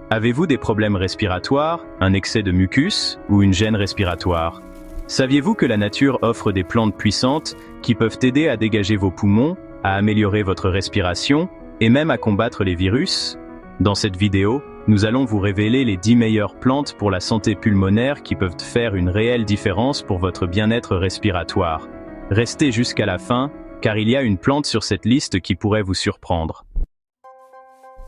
Avez-vous des problèmes respiratoires, un excès de mucus ou une gêne respiratoire? Saviez-vous que la nature offre des plantes puissantes qui peuvent aider à dégager vos poumons, à améliorer votre respiration et même à combattre les virus? Dans cette vidéo, nous allons vous révéler les 10 meilleures plantes pour la santé pulmonaire qui peuvent faire une réelle différence pour votre bien-être respiratoire. Restez jusqu'à la fin, car il y a une plante sur cette liste qui pourrait vous surprendre.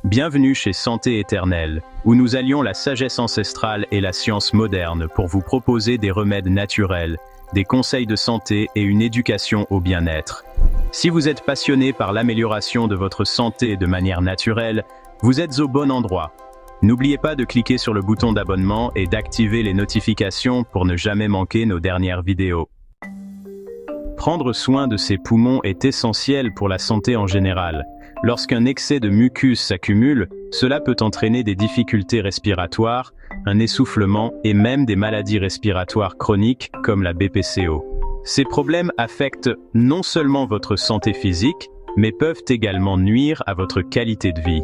Bienvenue chez Santé Éternelle, où nous allions la sagesse ancestrale et la science moderne pour vous proposer des remèdes naturels, des conseils de santé et une éducation au bien-être. Si vous êtes passionné par l'amélioration de votre santé de manière naturelle, vous êtes au bon endroit. N'oubliez pas de cliquer sur le bouton d'abonnement et d'activer les notifications pour ne jamais manquer nos dernières vidéos. Prendre soin de ses poumons est essentiel pour la santé en général. Lorsqu'un excès de mucus s'accumule, cela peut entraîner des difficultés respiratoires, un essoufflement et même des maladies respiratoires chroniques comme la BPCO. Ces problèmes affectent non seulement votre santé physique, mais peuvent également nuire à votre qualité de vie.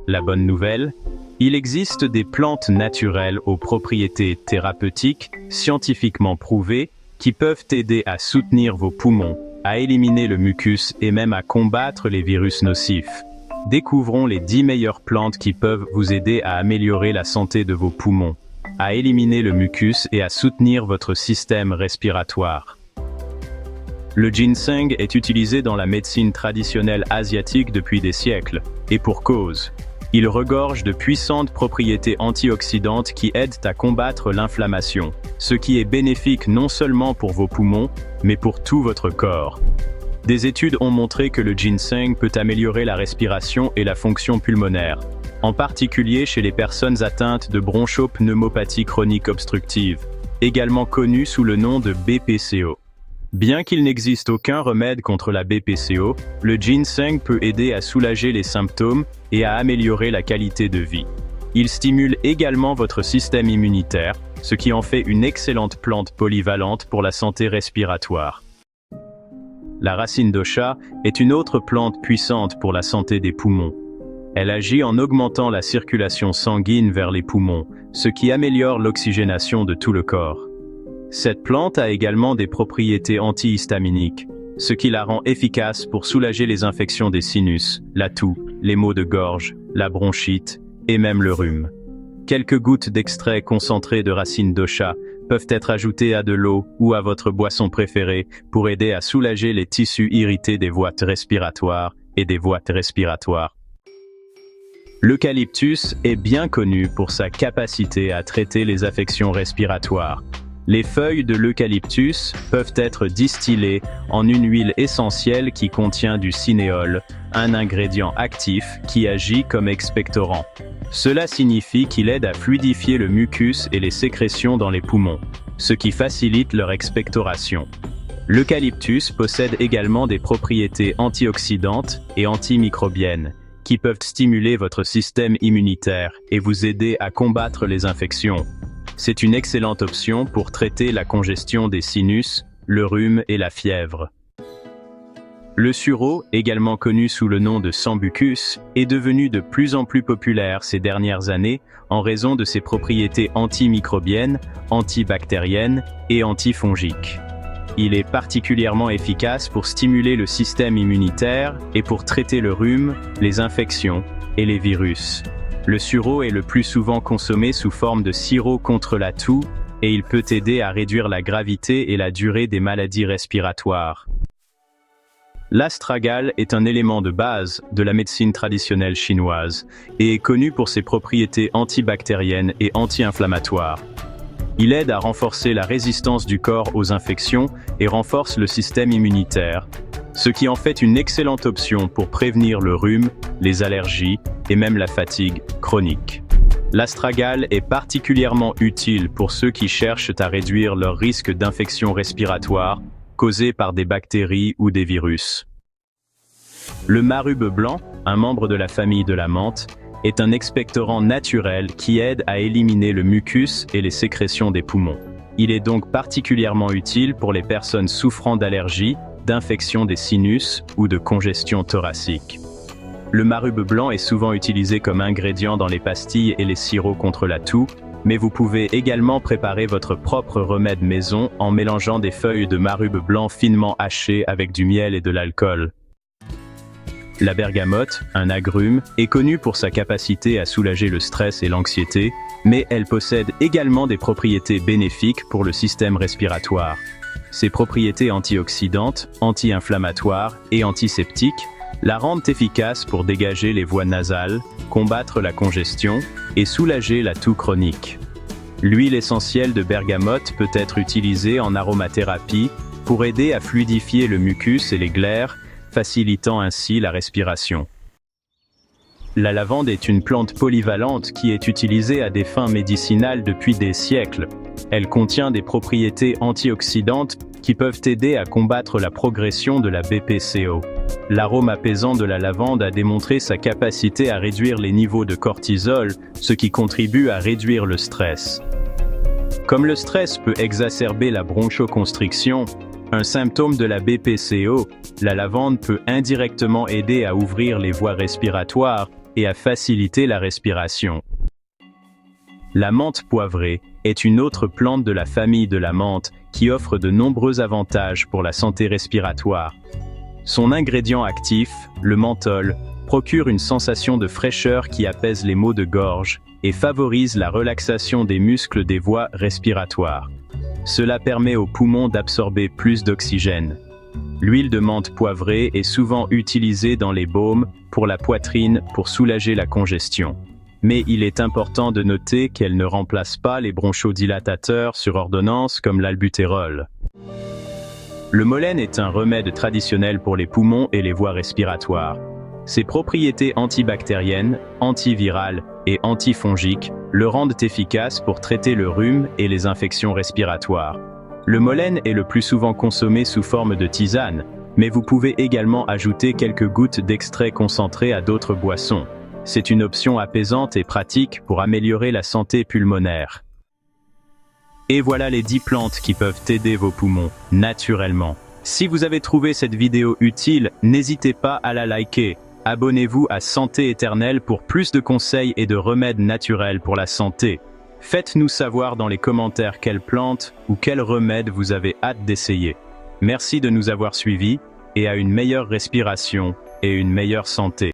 La bonne nouvelle, il existe des plantes naturelles aux propriétés thérapeutiques, scientifiquement prouvées, qui peuvent aider à soutenir vos poumons, à éliminer le mucus et même à combattre les virus nocifs. Découvrons les 10 meilleures plantes qui peuvent vous aider à améliorer la santé de vos poumons, à éliminer le mucus et à soutenir votre système respiratoire. Le ginseng est utilisé dans la médecine traditionnelle asiatique depuis des siècles, et pour cause. Il regorge de puissantes propriétés antioxydantes qui aident à combattre l'inflammation, ce qui est bénéfique non seulement pour vos poumons, mais pour tout votre corps. Des études ont montré que le ginseng peut améliorer la respiration et la fonction pulmonaire, en particulier chez les personnes atteintes de bronchopneumopathie chronique obstructive, également connue sous le nom de BPCO. Bien qu'il n'existe aucun remède contre la BPCO, le ginseng peut aider à soulager les symptômes et à améliorer la qualité de vie. Il stimule également votre système immunitaire, ce qui en fait une excellente plante polyvalente pour la santé respiratoire. La racine d'Ocha est une autre plante puissante pour la santé des poumons. Elle agit en augmentant la circulation sanguine vers les poumons, ce qui améliore l'oxygénation de tout le corps. Cette plante a également des propriétés antihistaminiques, ce qui la rend efficace pour soulager les infections des sinus, la toux, les maux de gorge, la bronchite et même le rhume. Quelques gouttes d'extrait concentré de racine d'Ocha peuvent être ajoutées à de l'eau ou à votre boisson préférée pour aider à soulager les tissus irrités des voies respiratoires et des voies respiratoires. L'eucalyptus est bien connu pour sa capacité à traiter les affections respiratoires. Les feuilles de l'eucalyptus peuvent être distillées en une huile essentielle qui contient du cinéole, un ingrédient actif qui agit comme expectorant. Cela signifie qu'il aide à fluidifier le mucus et les sécrétions dans les poumons, ce qui facilite leur expectoration. L'eucalyptus possède également des propriétés antioxydantes et antimicrobiennes, qui peuvent stimuler votre système immunitaire et vous aider à combattre les infections. C'est une excellente option pour traiter la congestion des sinus, le rhume et la fièvre. Le sureau, également connu sous le nom de sambucus, est devenu de plus en plus populaire ces dernières années en raison de ses propriétés antimicrobiennes, antibactériennes et antifongiques. Il est particulièrement efficace pour stimuler le système immunitaire et pour traiter le rhume, les infections et les virus. Le sureau est le plus souvent consommé sous forme de sirop contre la toux et il peut aider à réduire la gravité et la durée des maladies respiratoires. L'astragale est un élément de base de la médecine traditionnelle chinoise et est connu pour ses propriétés antibactériennes et anti-inflammatoires. Il aide à renforcer la résistance du corps aux infections et renforce le système immunitaire, ce qui en fait une excellente option pour prévenir le rhume, les allergies et même la fatigue chronique. L'astragale est particulièrement utile pour ceux qui cherchent à réduire leur risque d'infection respiratoire causée par des bactéries ou des virus. Le marube blanc, un membre de la famille de la menthe, est un expectorant naturel qui aide à éliminer le mucus et les sécrétions des poumons. Il est donc particulièrement utile pour les personnes souffrant d'allergies, d'infection des sinus ou de congestion thoracique. Le marube blanc est souvent utilisé comme ingrédient dans les pastilles et les sirops contre la toux, mais vous pouvez également préparer votre propre remède maison en mélangeant des feuilles de marube blanc finement hachées avec du miel et de l'alcool. La bergamote, un agrume, est connue pour sa capacité à soulager le stress et l'anxiété, mais elle possède également des propriétés bénéfiques pour le système respiratoire. Ses propriétés antioxydantes, anti-inflammatoires et antiseptiques la rendent efficace pour dégager les voies nasales, combattre la congestion et soulager la toux chronique. L'huile essentielle de bergamote peut être utilisée en aromathérapie pour aider à fluidifier le mucus et les glaires, facilitant ainsi la respiration. La lavande est une plante polyvalente qui est utilisée à des fins médicinales depuis des siècles. Elle contient des propriétés antioxydantes qui peuvent aider à combattre la progression de la BPCO. L'arôme apaisant de la lavande a démontré sa capacité à réduire les niveaux de cortisol, ce qui contribue à réduire le stress. Comme le stress peut exacerber la bronchoconstriction, un symptôme de la BPCO, la lavande peut indirectement aider à ouvrir les voies respiratoires et à faciliter la respiration. La menthe poivrée est une autre plante de la famille de la menthe qui offre de nombreux avantages pour la santé respiratoire. Son ingrédient actif, le menthol, procure une sensation de fraîcheur qui apaise les maux de gorge et favorise la relaxation des muscles des voies respiratoires. Cela permet aux poumons d'absorber plus d'oxygène. L'huile de menthe poivrée est souvent utilisée dans les baumes pour la poitrine pour soulager la congestion. Mais il est important de noter qu'elle ne remplace pas les bronchodilatateurs sur ordonnance comme l'albutérol. Le molène est un remède traditionnel pour les poumons et les voies respiratoires. Ses propriétés antibactériennes, antivirales et antifongiques le rendent efficace pour traiter le rhume et les infections respiratoires. Le molène est le plus souvent consommé sous forme de tisane, mais vous pouvez également ajouter quelques gouttes d'extrait concentré à d'autres boissons. C'est une option apaisante et pratique pour améliorer la santé pulmonaire. Et voilà les 10 plantes qui peuvent aider vos poumons, naturellement. Si vous avez trouvé cette vidéo utile, n'hésitez pas à la liker. Abonnez-vous à Santé Éternelle pour plus de conseils et de remèdes naturels pour la santé. Faites-nous savoir dans les commentaires quelle plante ou quel remède vous avez hâte d'essayer. Merci de nous avoir suivis et à une meilleure respiration et une meilleure santé.